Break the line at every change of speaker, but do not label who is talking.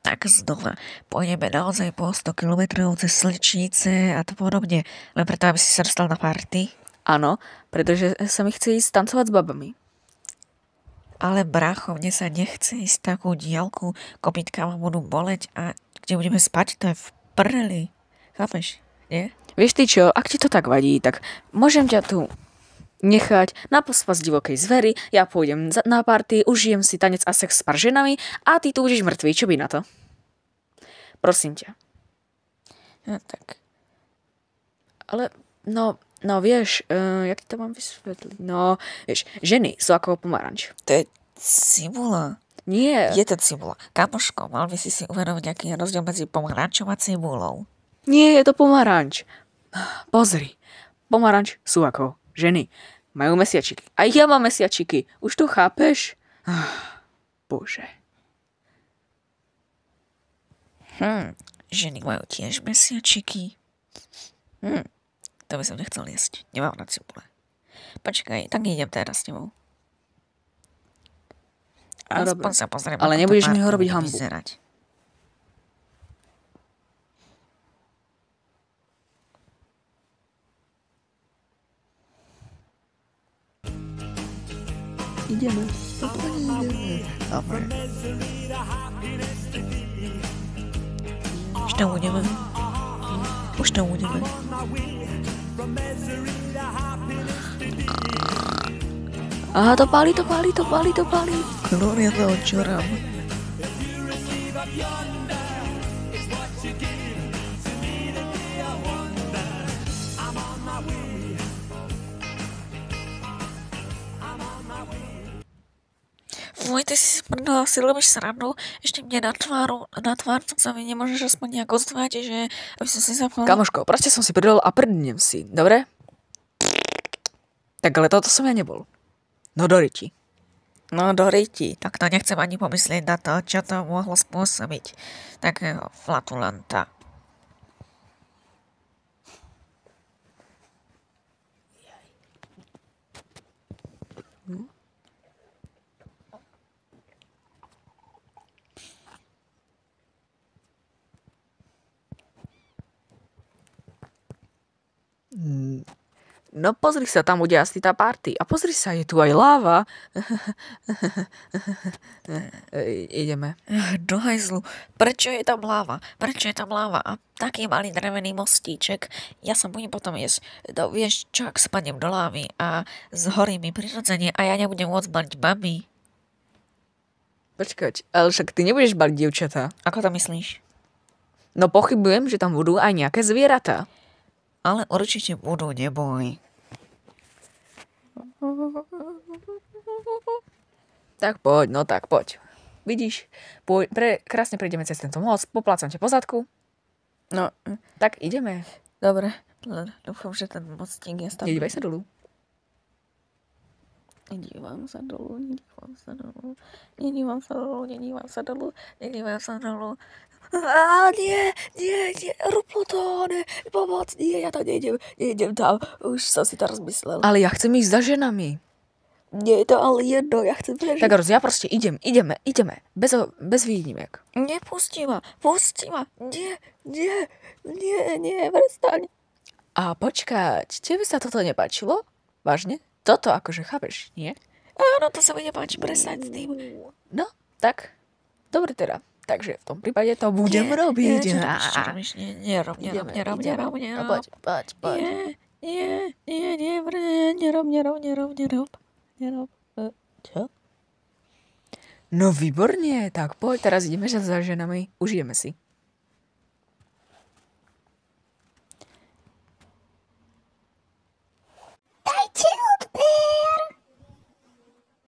tak znova pôjdeme naozaj po 100 kilometrov cez slnečnice a to podobne, len preto, aby si sa dostal na party.
Áno, pretože sa mi chce ísť tancovať s babami.
Ale brácho, mne sa nechce ísť takú diaľku, kopytka ma budú boleť a kde budeme spať, to je v prdeli. Chápeš, nie?
Vieš ty čo, ak ti to tak vadí, tak môžem ťa tu nechať na pospas divokej zvery, ja pôjdem na party, užijem si tanec a sex s pár ženami a ty tu budeš mŕtvý, čo by na to? Prosím ťa.
No tak.
Ale, no vieš, jak ti to mám vysvetliť? No, vieš, ženy sú ako pomaranč.
To je cibula.
Nie.
Je to cibula. Kamoško, mal by si uvedomiť, aký je rozdiel medzi pomarančom a cibulou.
Nie, je to pomaranč. Pozri, pomaranč sú ako ženy. Majú mesiačiky. A ja mám mesiačiky. Už to chápeš? Bože.
Ženy majú tiež mesiačiky. To by som nechcel jesť. Nemám na cibule. Počkaj, tak idem teraz s tebou. Aspoň sa pozriem,
ale nebudeš mi ho robiť hanbu.
Vyzerať.
Ideme.
Dobre. Už tam budeme.
Aha, to páli.
Klor, ja to odčurám. Fuj, ty si prdala, si robíš srandu, ešte mne na tvár sa mi nemôžeš aspoň nejak ozvať, že aby som si zapal.
Kamoško, proste som si prdol a prdnem si, dobre? Tak ale toto som ja nebol. No do riti.
Tak to nechcem ani pomyslieť na to, čo to mohlo spôsobiť. Takého flatulanta.
No pozri sa, tam bude asi tá party. A pozri sa, je tu aj láva. Ideme.
Do hajzlu, prečo je tam láva? A taký malý drevený mostíček. Ja sa budem potom jesť. Vieš čo, ak spadnem do lávy a zhorí mi prirodzenie a ja nebudem môcť baliť baby.
Počkať, ale však ty nebudeš baliť dievčatá.
Ako to myslíš?
No pochybujem, že tam budú aj nejaké zvieratá.
Ale určite budú, neboj.
Tak poď. Vidíš, krásne prejdeme cez tento most, poplácam ťa po zadku. No, tak ideme.
Dobre, dúfam, že ten mostík je stabilný.
Nedívaj sa dolu.
Nedívam sa dolu. Nie, ruplo to, pomoc, nie, ja tam nejdem tam, už som si to rozmyslel.
Ale ja chcem ísť za ženami.
Nie je to ale jedno, ja chcem prežiť.
Tak ja proste ideme, bez výnimiek.
Nepustí ma, nie, prestaň.
A počkať, tebe sa toto nepáčilo? Vážne? Toto akože chápeš, nie?
Áno, to sa mi nepáči, prestaň s tým.
No, tak, dobre teda. Takže v tom prípade to budem robiť.
Nerob.
Poď.
Nerob. Čo?
No výborne, tak poď, teraz ideme za ženami, užijeme si.